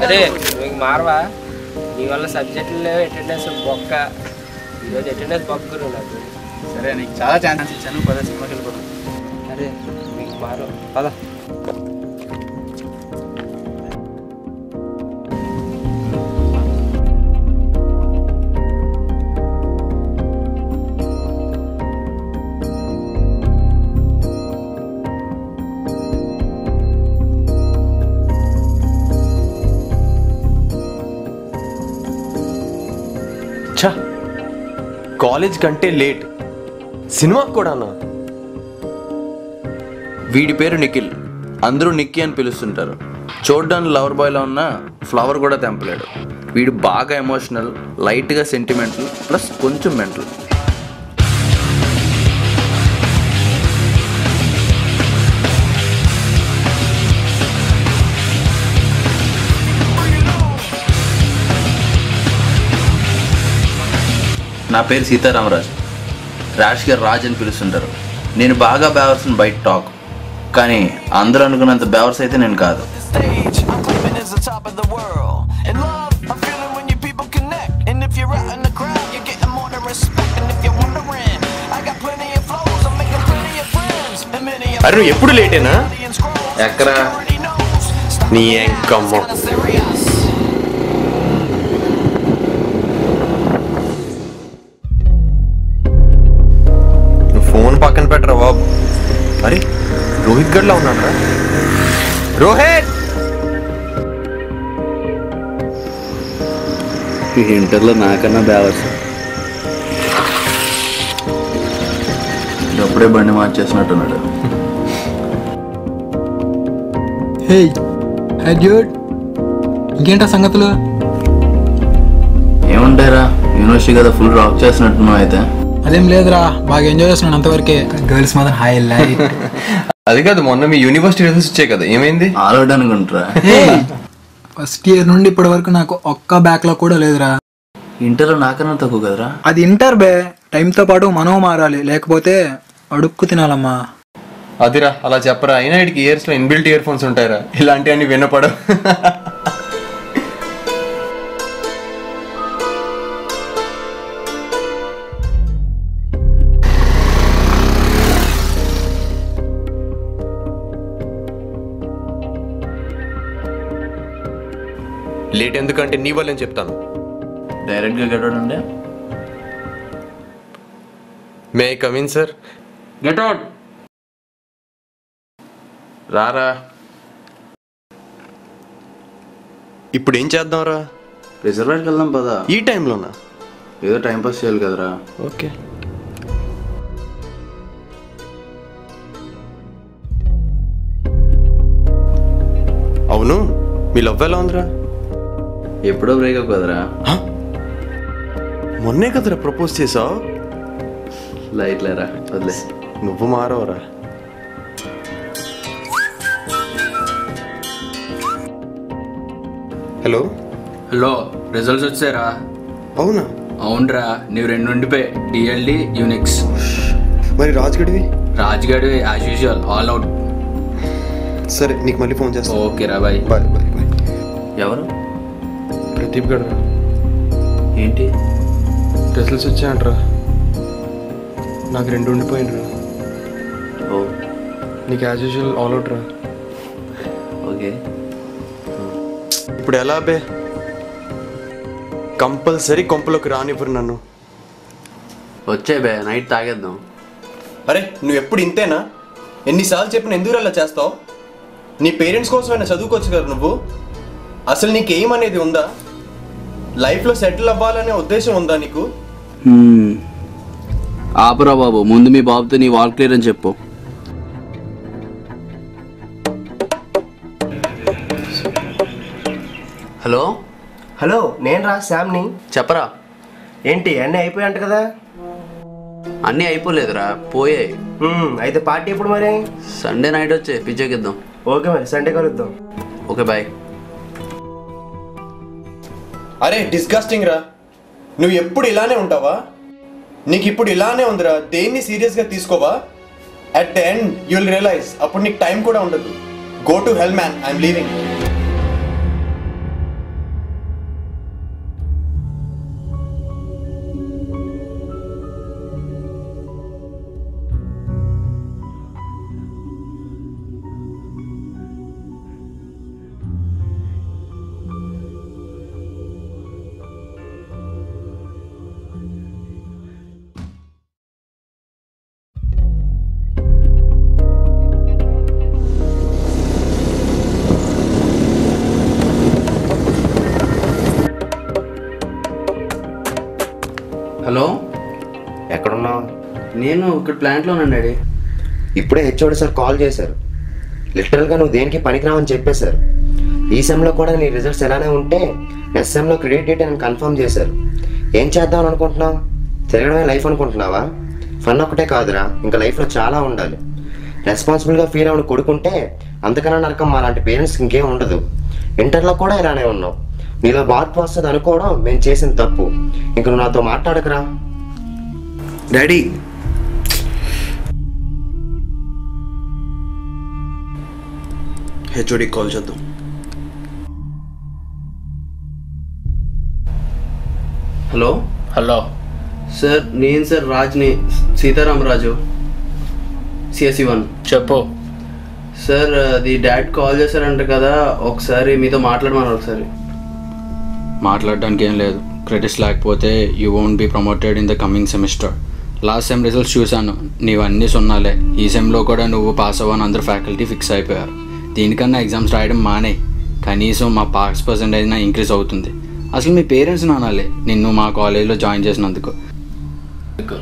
అరే మీకు మారవా నీ వల్ల సబ్జెక్టులో అటెండెన్స్ బొక్క ఈరోజు అటెండెన్స్ బొక్కరు నాకు. సరే నీకు చాలా ఛాన్స్ ఇచ్చాను, పద సినిమాకి వెళ్ళిపోతాం. అరే మీకు మారు పద. కాలేజ్ కంటే లేట్, సినిమాకి కూడానా? వీడి పేరు నిఖిల్, అందరూ నిక్కీ అని పిలుస్తుంటారు. చూడ్డానికి లవర్ బాయ్లో ఉన్న ఫ్లవర్ కూడా తెంపలేడు. వీడు బాగా ఎమోషనల్, లైట్గా సెంటిమెంటల్, ప్లస్ కొంచెం మెంటల్. నా పేరు సీతారామరాజ్, రాజ్ గారు రాజ్ అని పిలుస్తుంటారు. నేను బాగా బేవర్స్ని బయట టాక్, కానీ అందరూ అనుకున్నంత బేవర్స్ అయితే నేను కాదు. అరే నువ్వు ఎప్పుడు లేటేనా? ఎక్కరా నీ ఎంకమ్మ. ఫోన్ పక్కన పెట్టరా బాబు. అరే రోహిత్ గడ్లా ఉన్నాడు రా. రోహిత్ ఇంటర్లో నాకన్నా బేవర్స్. అప్పుడే బండి మార్చేసినట్టున్నాడు. ఇంకేంటా సంగతులు? ఏముంటారా, యూనివర్సిటీ కదా ఫుల్ రాక్ చేసినట్టున్నావు. అయితే అదేం లేదురా, బాగా ఎంజాయ్ చేస్తున్నాను అంతవరకే. గర్ల్స్ మాత్రం హైలైట్. అది కాదు, మొన్న మీ యూనివర్సిటీ రిజల్ట్స్ వచ్చాయి కదా, ఏమైంది? ఆల్అౌట్ అనుకుంటారా? ఫస్ట్ ఇయర్ నుండి ఇప్పటి వరకు నాకు ఒక్క బ్యాక్లాగ్ కూడా లేదురా. ఇంటర్లో నాకన్నా తక్కువ కదరా. అది ఇంటర్ బే, టైంతో పాటు మనం మారాలి, లేకపోతే అడుక్కు తినాలమ్మా. అదిరా అలా చెప్పరా. అయినా ఇటుకి ఇయర్స్ లో ఇన్బిల్ట్ ఇయర్ ఫోన్స్ ఉంటాయిరా, ఇలాంటివన్నీ వినపడవు. లేట్ ఎందుకంటే నీ వల్ల నేను చెప్తాను. డైరెక్ట్గా గెట్ ఉండే. May I come in sir? Get out. రారా. ఇప్పుడు ఏం చేద్దాం రా? రిజర్వాయర్కి వెళ్దాం పదా. ఈ టైంలోనా? ఏదో టైంపాస్ చేయాలి కదరా. ఓకే. అవును, మీ లవ్ ఎలా ఉందిరా? ఎప్పుడో బ్రేకప్ కదరా. మొన్నే కదరా ప్రపోజ్ చేసావు. లైట్ లేరా, వదిలే. నువ్వు మారవరా. హలో హలో, రిజల్ట్స్ వచ్చారా? అవునా? అవునరా, నీవు 2 ఉండిపోయి డిఎల్డి యూనిక్స్. మరి రాజ్గడివి? రాజ్గడివి యాజ్ యూజువల్ ఆల్ అవుట్. సరే నీకు మళ్ళీ ఫోన్ చేస్తా. ఓకే రా, బాయ్. Bye bye bye. ఎవరు? ప్రదీప్ గడరా. ఏంటి రిజల్ట్స్ వచ్చాయంటరా, నాకు 2 ఉండిపోయినరా. ఓ నీకు యాజ్ యూజువల్ ఆల్ అవుట్ రా. ఓకే. ఇప్పుడు ఎలా బే? కంపల్సరీ కొంపలోకి రానివ్వరు నన్ను. వచ్చే బే, నైట్ తాగేద్దాం. అరే నువ్వు ఎప్పుడు ఇంతేనా? ఎన్నిసార్లు చెప్పిన ఎందుకు అలా చేస్తావు? నీ పేరెంట్స్ కోసమైనా చదువుకోవచ్చు కదా నువ్వు. అసలు నీకు ఏం అనేది ఉందా? లైఫ్లో సెటిల్ అవ్వాలనే ఉద్దేశం ఉందా నీకు? ఆపరా బాబు, ముందు మీ బాబుతో నీ వాల్ క్లియర్ అని చెప్పు. హలో. హలో, నేను రా శామ్ని. చెప్పరా. ఏంటి అన్నీ అయిపోయాయంట కదా? అన్నీ అయిపోలేదురా, పోయాయి. అయితే పార్టీ ఎప్పుడు మరి? సండే నైట్ వచ్చే పిచ్చెక్కిద్దాం. ఓకే మరి, సండే కలుద్దాం. Okay bye. అరే డిస్గస్టింగ్ రా, నువ్వు ఎప్పుడు ఇలానే ఉంటావా? నీకు ఇప్పుడు ఇలానే ఉందిరా, దేన్ని సీరియస్గా తీసుకోవా? At the end you will realise, అప్పుడు నీకు టైం కూడా ఉండదు. Go to hell man, I'm leaving. Hello, ఎక్కడున్నావు? నేను ఇక్కడ ప్లాంట్లో ఉన్నాను డాడీ. ఇప్పుడే హెచ్ఓడి సార్ కాల్ చేశారు. లిటరల్గా నువ్వు దేనికి పనికిరావని చెప్పేశారు. ఈ సెమ్లో కూడా నీ రిజల్ట్స్ ఎలానే ఉంటే నెక్స్ట్ సెమ్లో క్రెడిట్ డేట్ అని కన్ఫర్మ్ చేశారు. ఏం చేద్దామని అనుకుంటున్నావు? తిరగడమే లైఫ్ అనుకుంటున్నావా? ఫన్ ఒక్కటే కాదురా, ఇంకా లైఫ్లో చాలా ఉండాలి. రెస్పాన్సిబుల్గా ఫీల్ అవ్వని కొడుకుంటే అంతకన్నా నరకం మా లాంటి పేరెంట్స్ ఇంకేం ఉండదు. ఇంటర్లో కూడా ఇలానే ఉన్నావు. నీలో మార్పు వస్తుంది అనుకోవడం మేము చేసిన తప్పు. ఇంక నువ్వు నాతో మాట్లాడకురా. డాడీ, హెచ్ఓడి కాల్ చేద్దాం. హలో హలో సార్, నేను సార్ రాజ్ని, సీతారామరాజు, సిఎస్సి 1. చెప్పు. సార్ అది డాడ్ కాల్ చేశారంట కదా, ఒకసారి మీతో మాట్లాడమన్నారు. ఒకసారి మాట్లాడడానికి ఏం లేదు. క్రెడిట్స్ లేకపోతే you won't be promoted in the coming semester. Last sem results చూశాను, నీవన్నీ సున్నాలే. ఈ సెమ్లో కూడా నువ్వు పాస్ అవ్వని అందరూ ఫ్యాకల్టీ ఫిక్స్ అయిపోయారు. దీనికన్నా ఎగ్జామ్స్ రాయడం మానే, కనీసం మా పాస్ పర్సెంటేజ్ అయినా ఇంక్రీజ్ అవుతుంది. అసలు మీ పేరెంట్స్ని అనాలి నిన్ను మా కాలేజ్లో జాయిన్ చేసినందుకు.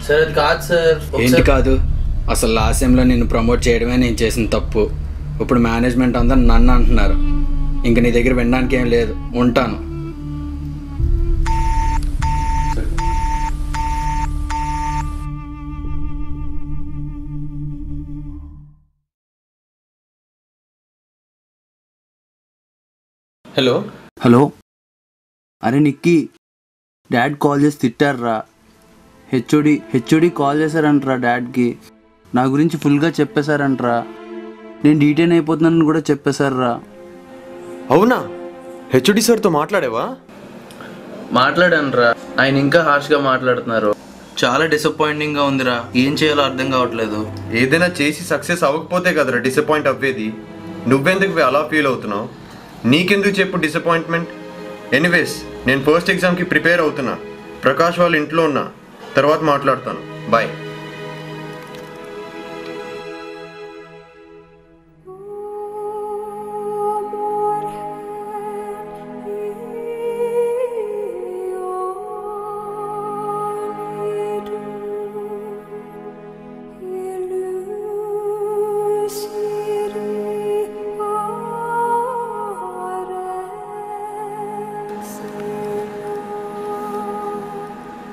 సార్ అది కాదు సార్. ఏంటి కాదు? అసలు లాస్ట్ సెమ్లో నిన్ను ప్రమోట్ చేయడమే నేను చేసిన తప్పు. ఇప్పుడు మేనేజ్మెంట్ అంతా నన్ను అంటున్నారు. ఇంక నీ దగ్గర వినడానికి ఏం లేదు, ఉంటాను. హలో హలో, అరే నిక్కీ, డాడ్ కాల్ చేసి తిట్టారా. HOD call చేశారంటరా డాడ్కి. నా గురించి ఫుల్గా చెప్పేశారంటరా. నేను డీటెయిన్ అయిపోతున్నానని కూడా చెప్పేశారా. అవునా? హెచ్ఓడి సార్తో మాట్లాడావా? మాట్లాడానురా, ఆయన ఇంకా హార్ష్గా మాట్లాడుతున్నారు. చాలా డిసప్పాయింటింగ్గా ఉందిరా, ఏం చేయాలో అర్థం కావట్లేదు. ఏదైనా చేసి సక్సెస్ అవ్వకపోతే కదరా డిసప్పాయింట్ అవ్వేది. నువ్వెందుకు అలా ఫీల్ అవుతున్నావు? నీకెందుకు చెప్పు డిసప్పాయింట్మెంట్? ఎనీవేస్, నేను ఫస్ట్ ఎగ్జామ్కి ప్రిపేర్ అవుతున్నా. ప్రకాష్ వాళ్ళ ఇంట్లో ఉన్నా, తర్వాత మాట్లాడతాను. బాయ్.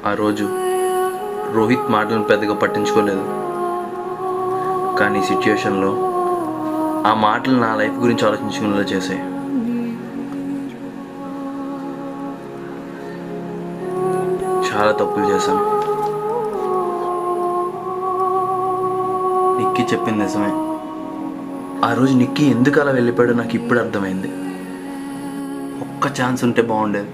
ఆ రోజు రోహిత్ మాటలను పెద్దగా పట్టించుకోలేదు, కానీ ఈ సిచ్యుయేషన్లో ఆ మాటలు నా లైఫ్ గురించి ఆలోచించుకునేలా చేశాయి. చాలా తప్పులు చేశాను. నిక్కీ చెప్పింది నిజమే. ఆ రోజు నిక్కీ ఎందుకు అలా వెళ్ళిపోయాడో నాకు ఇప్పుడు అర్థమైంది. ఒక్క ఛాన్స్ ఉంటే బాగుండేది.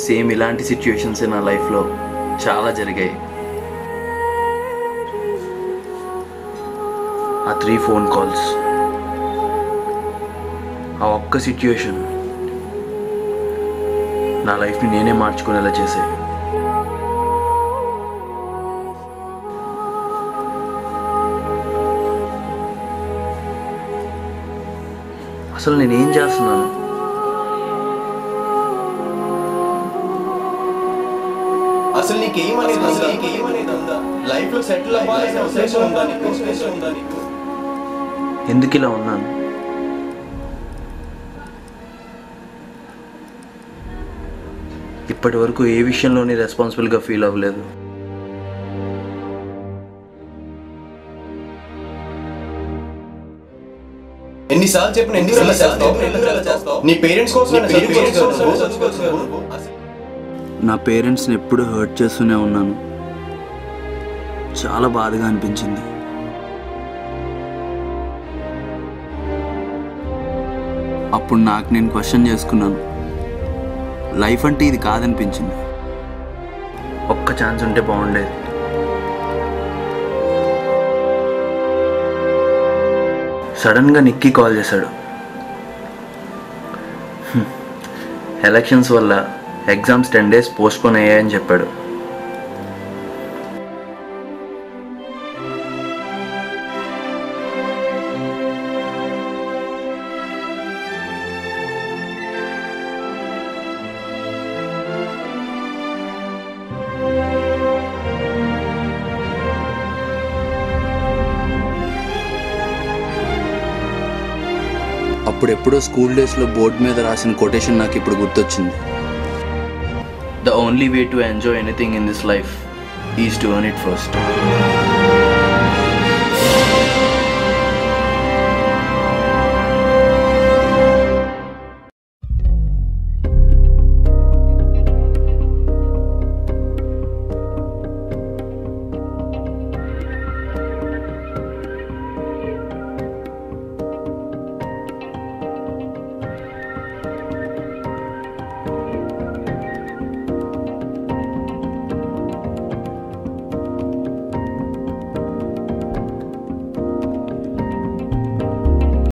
సేమ్ ఇలాంటి సిచ్యుయేషన్స్ నా లైఫ్లో చాలా జరిగాయి. ఆ 3 ఫోన్ కాల్స్, ఆ ఒక్క సిచ్యుయేషన్ నా లైఫ్ని నేనే మార్చుకునేలా చేశాయి. అసలు నేనేం చేస్తున్నాను? అసలు నీకేమనేది ఉందా? లైఫ్ లో సెటిల్ అవ్వాలనే ఉద్దేశం ఉందా నీకు? ఎందుకు ఇలా ఉన్నాను? ఇప్పటి వరకు ఏ విషయంలోని రెస్పాన్సిబుల్గా ఫీల్ అవ్వలేదు. ఎన్నిసార్లు చెప్పిన ఎన్నిసార్లు చేస్తావు? నీ పేరెంట్స్ కోసం నా పేరెంట్స్ని ఎప్పుడు హర్ట్ చేస్తూనే ఉన్నాను. చాలా బాధగా అనిపించింది. అప్పుడు నాకు నేను క్వశ్చన్ చేసుకున్నాను. లైఫ్ అంటే ఇది కాదనిపించింది. ఒక్క ఛాన్స్ ఉంటే బాగుండేది. సడన్గా నిక్కీ కాల్ చేశాడు. ఎలక్షన్స్ వల్ల ఎగ్జామ్స్ 10 days పోస్ట్పోన్ అయ్యాయని చెప్పాడు. అప్పుడెప్పుడో స్కూల్ డేస్లో బోర్డు మీద రాసిన కొటేషన్ నాకు ఇప్పుడు గుర్తొచ్చింది. The only way to enjoy anything in this life is to earn it first.